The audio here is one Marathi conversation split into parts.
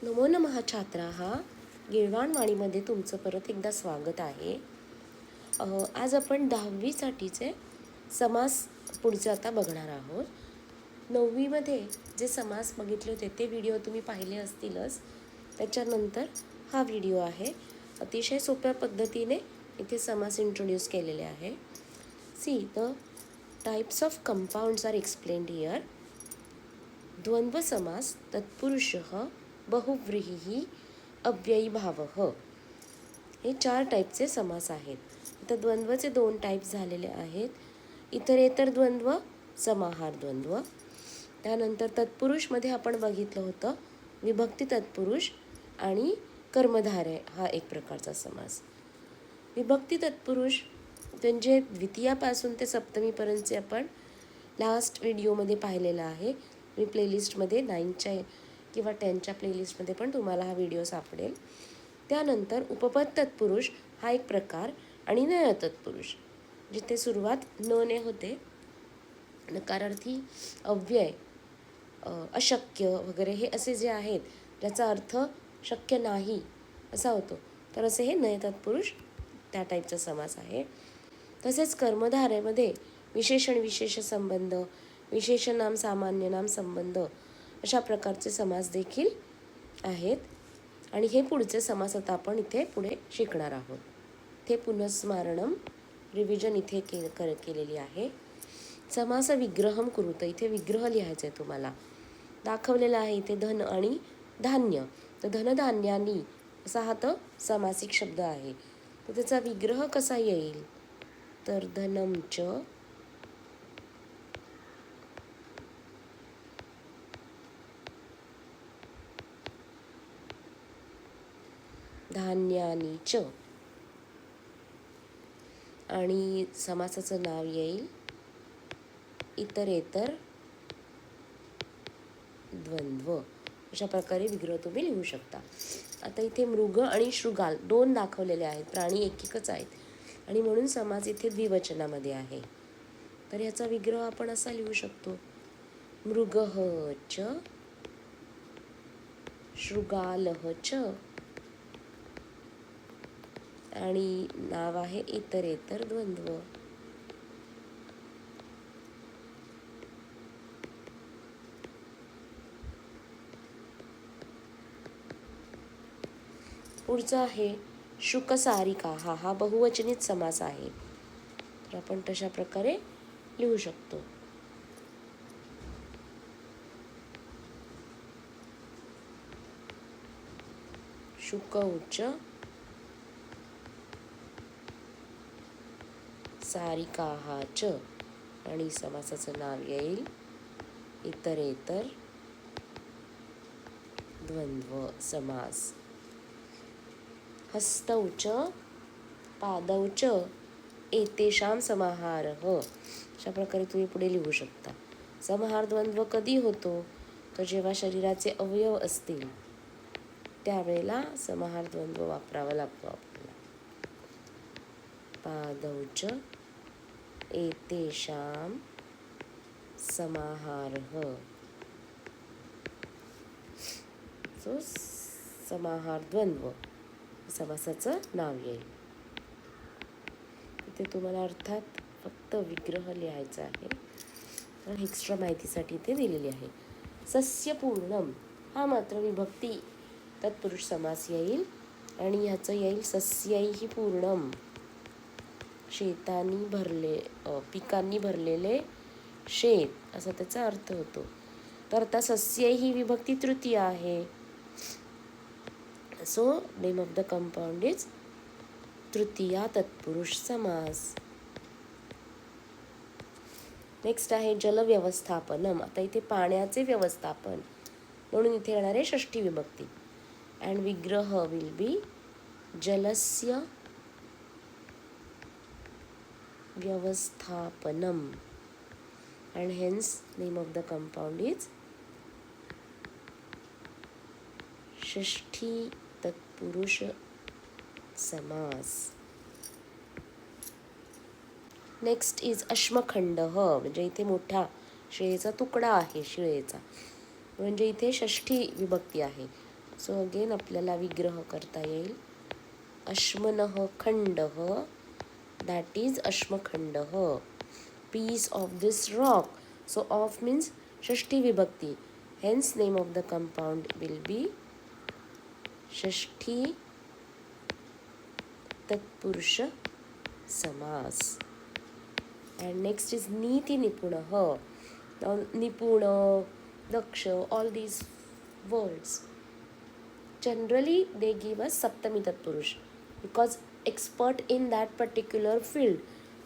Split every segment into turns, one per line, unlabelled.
नमो नमः छात्राः, गिळवाणवाणीमध्ये तुमचं परत एकदा स्वागत आहे. आज आपण 10वीसाठीचे समास पुढचे आता बघणार आहोत. 9वीमध्ये जे समास बघितले होते ते व्हिडिओ तुम्ही पाहिले असतीलच. त्याच्यानंतर हा व्हिडिओ आहे. अतिशय सोप्या पद्धतीने इथे समास इंट्रोड्यूस केलेले आहे. See the types of compounds are explained here. द्वंद्व समास तत्पुरुषः बहुव्रीही अव्ययीभावः हे 4 टाईपचे समास आहेत. इथं द्वंद्वचे 2 टाईप्स झालेले आहेत. इतरेतर द्वंद्व, समाहार द्वंद्व. त्यानंतर तत्पुरुषमध्ये आपण बघितलं होतं विभक्ती तत्पुरुष आणि कर्मधारय हा एक प्रकारचा समास. विभक्ती तत्पुरुष म्हणजे द्वितीयापासून ते सप्तमीपर्यंतचे आपण लास्ट व्हिडिओमध्ये पाहिलेला आहे. मी प्लेलिस्टमध्ये 9च्या किंवा 10च्या प्लेलिस्टमध्ये पण तुम्हाला हा व्हिडिओ सापडेल. त्यानंतर उपपद तत्पुरुष हा एक प्रकार आणि नय तत्पुरुष जिथे सुरुवात ने होते. नकारार्थी, अव्यय, अशक्य वगैरे हे असे जे आहेत ज्याचा अर्थ शक्य नाही असा होतो, तर असे हे नय तत्पुरुष त्या टाईपचा समास आहे. तसेच कर्मधारयमध्ये विशेषण विशेष संबंध, विशेषण नाम सामान्य नाम संबंध अशा प्रकारचे समास देखील आहेत. आणि हे पुढचे समास आता आपण इथे पुढे शिकणार आहोत. ते पुनस्मारणम रिव्हिजन इथे केलेली आहे. समास विग्रहम कुरुत, इथे विग्रह लिहायचं आहे तुम्हाला. दाखवलेला आहे इथे धन आणि धान्य, तर धनधान्यानी असा हा तर समासिक शब्द आहे. तर त्याचा विग्रह कसा येईल, तर धनमच धान्यानी च, आणि समासाचं नाव येईल इतरेतर द्वंद्व. अशा प्रकारे विग्रह तुम्ही लिहू शकता. आता इथे मृग आणि शृगाल 2 दाखवलेले आहेत, प्राणी एकच आहेत आणि म्हणून समास इथे द्विवचनामध्ये आहे. तर याचा विग्रह आपण असा लिहू शकतो, मृगः च शृगालः च, आणि नाव आहे इतरेतर द्वंद्व. पुढचा आहे शुकसारिका, हा बहुवचनित समास आहे. तर आपण तशा प्रकारे लिहू शकतो. शुकौच सारिकाः च, आणि समासाचं नाव येईल इतरेतर द्वंद्व समास. हस्तौच पादौच एतेषां समाहारः, अशा प्रकारे तुम्ही पुढे लिहू शकता. समाहार द्वंद्व कधी होतो, तर जेव्हा शरीराचे अवयव असतील त्यावेळेला समाहार द्वंद्व वापरावा लागतो आपल्याला. पादौच एतेषां समाहारः, सो समाहार द्वंद्व समासाचं नाव येईल. इथे तुम्हाला अर्थात फक्त विग्रह लिहायचा आहे, तर एक्स्ट्रा माहितीसाठी इथे दिलेली आहे. सस्यपूर्णम हा मात्र विभक्ती तत्पुरुष समास येईल आणि ह्याचं येईल सस्यैहि पूर्णम, शेतांनी भरले पिकांनी भरलेले शेत असा त्याचा अर्थ होतो. तर आता सस्यैहि विभक्ती तृतीय आहे. So name of the compound is Tritiya तत्पुरुष समास. नेक्स्ट आहे जलव्यवस्थापनम. आता इथे पाण्याचे व्यवस्थापन म्हणून इथे येणार आहे षष्ठी विभक्ती. अँड विग्रह विल बी जलस्य व्यवस्थापनम, and hence name of the compound is षष्ठी तत्पुरुष समास. नेक्स्ट इज अश्मखंड, म्हणजे इथे मोठा शिळेचा तुकडा आहे, शिळेचा म्हणजे इथे षष्ठी विभक्ती आहे. सो अगेन आपल्याला विग्रह करता येईल. अश्मनः खंडः, दॅट इज अश्मखंडः. Piece of this rock. So of means षष्ठी विभक्ती. Hence name of the compound will be षष्ठी तत्पुरुष समास. And next is NITI निपुणः. Now nipuna, daksha, all these words generally they give us saptami tatpurush because expert in that particular field.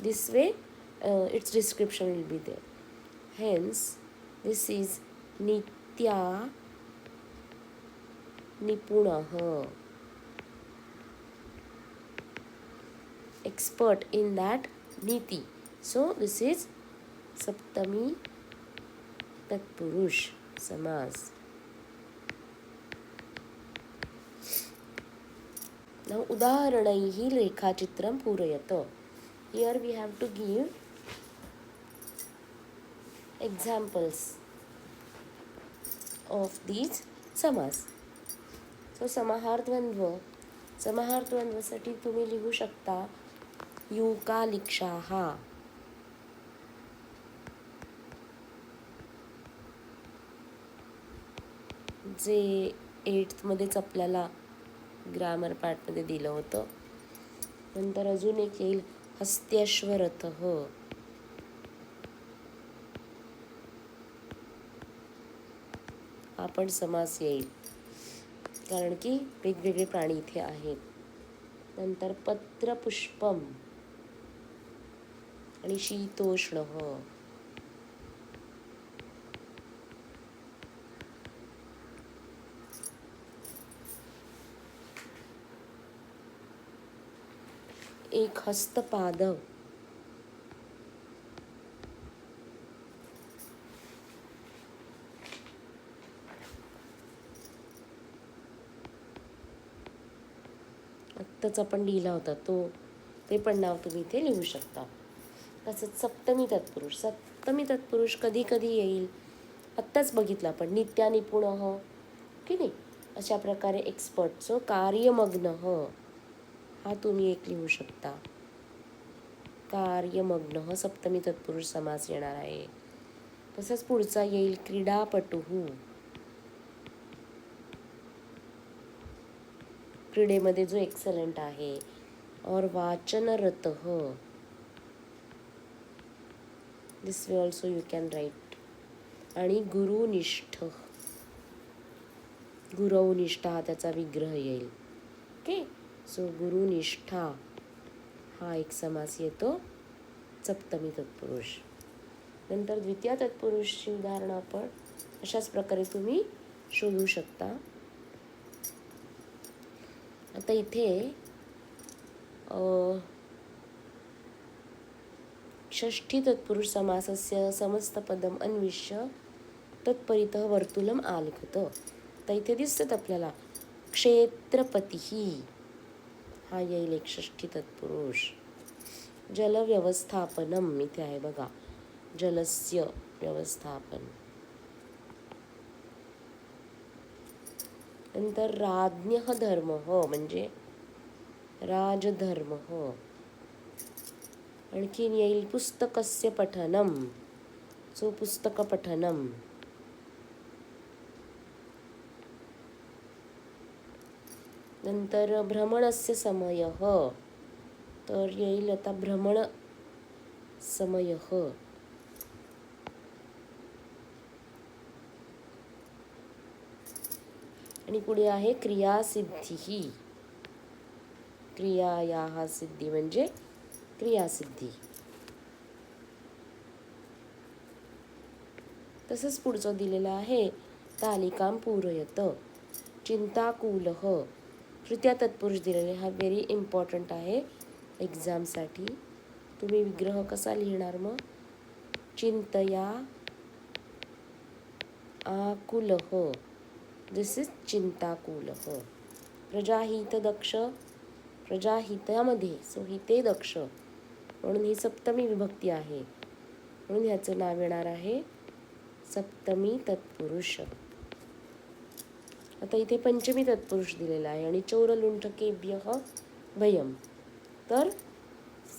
This way its description will be there. Hence this is nitya nipunah, expert in that niti. So this is saptami tatpurush samas. Now udaharanaihi rekhaachitram purayat. Here we have to give examples of these samas. So samahar द्वंद्वासाठी तुम्ही लिहू शकता युकालिक्षाः. जे 8th मध्येच आपल्याला ग्रामर पार्टमध्ये दिलं होतं. नंतर अजून एक येईल हस्त्यश्वरथः. हा पण समास येईल कारण की वेगवेगळे प्राणी इथे आहेत. नंतर पत्रपुष्पम आणि शीतोष्णः. एक हस्तपाद. आत्ताच आपण लिहिला होता ते पण नाव तुम्ही इथे लिहू शकता. तसंच सप्तमी तत्पुरुष कधी कधी येईल आत्ताच बघितलं आपण. नित्या निपुणः की नाही, अशा प्रकारे एक्सपर्ट. सो कार्यमग्नः हा तुम्ही एक लिहू शकता. कार्यमग्नः सप्तमी तत्पुरुष समास येणार आहे. तसंच पुढचा येईल क्रीडापटुः. क्रीडेमध्ये जो एक्सलंट आहे. और वाचनरतः. This way also you can write. आणि गुरुनिष्ठ. गुरवनिष्ठा हा त्याचा विग्रह येईल. ओके. सो गुरुनिष्ठा हा एक समास येतो सप्तमी तत्पुरुष. नंतर द्वितीय तत्पुरुषची उदाहरणं आपण अशाच प्रकारे तुम्ही शोधू शकता. आता इथे षष्ठी तत्पुरुष समासस्य समस्तपदम अन्विष्य तत्परितः वर्तुलम आलिखत. तर इथे दिसतात आपल्याला क्षेत्रपतीः हा येईल एक षष्ठी तत्पुरुष. जलव्यवस्थापनम इथे आहे बघा, जलस्य व्यवस्थापन. नंतर राज्ञः धर्मः म्हणजे राजधर्मः. आणखीन येईल पुस्तकस्य पठनम. सो पुस्तक पठनम. नंतर भ्रमणस्य समयः तर येईल आता भ्रमण समयः. आणि पुढे आहे क्रियासिद्धिः. क्रियायाः सिद्धी म्हणजे क्रियासिद्धी. तसंच पुढचं दिलेलं आहे तालिकां पूरयत. चिंताकुलः तृतीय तत्पुरुष दिलेले. हा व्हेरी इम्पॉर्टंट आहे एक्झामसाठी. तुम्ही विग्रह कसा लिहिणार मग? चिंतया आकुलः. दिस इज चिंताकुलः. प्रजाहित दक्ष. प्रजाहितामध्ये सो हिते दक्ष म्हणून ही सप्तमी विभक्ती आहे. म्हणून ह्याचं नाव येणार आहे सप्तमी तत्पुरुष. आता इथे पंचमी तत्पुरुष दिलेला आहे आणि चोरलुंठकेभ्यः भयम. तर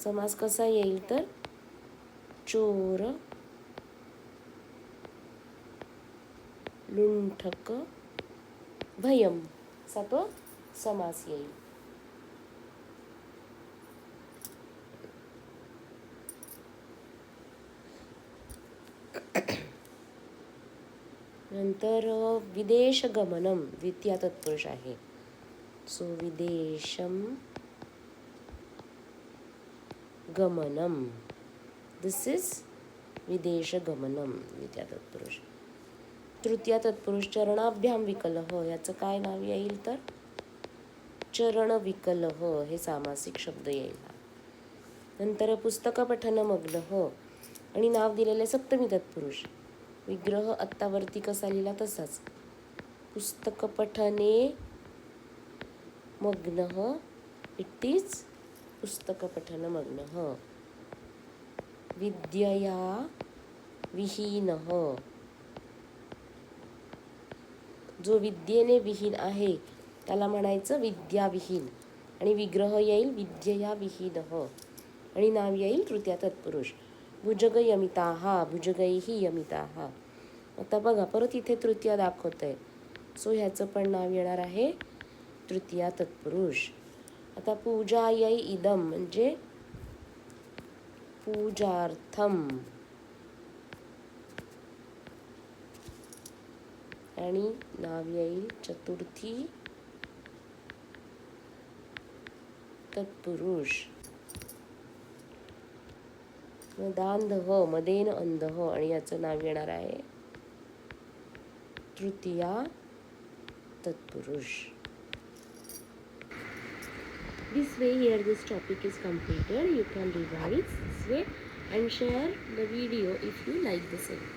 समास कसा येईल तर चोर लुंठक भयम असा तो समास येईल. नंतर विदेशगमनम द्वितीय तत्पुरुष आहे. सो विदेशम गमनम, दिस इज विदेशगमनम द्वितीय तत्पुरुष. तृतीय तत्पुरुष चरणाभ्याम विकलह, याचं काय नाव येईल तर चरण विकलह हे सामासिक शब्द येईल. नंतर पुस्तक पठन मग्नह आणि नाव दिलेले सप्तमी तत्पुरुष. विग्रह आत्तावरती कसा लिहिला तसाच. पुस्तक पठने मग्नः, इट इज पुस्तक पठन मग्नः. विद्यया विहीनः, जो विद्येने विहीन आहे त्याला म्हणायचं विद्याविहीन. आणि विग्रह येईल विद्यया विहीनः आणि नाव येईल तृतीय तत्पुरुष. भुजग यमिताः, भुजगैहि यमिताः. आता बघा परत इथे तृतीय दाखवतंय. सो ह्याचं पण नाव येणार आहे तृतीय तत्पुरुष. आता पूजायै इदम म्हणजे पूजार्थम आणि नाव येईल चतुर्थी तत्पुरुष. मदांधः, मदेन अंधः आणि याचं नाव येणार आहे तृतीय तत्पुरुष. This way here this topic is completed. You can revise this way and share the video if you like the same.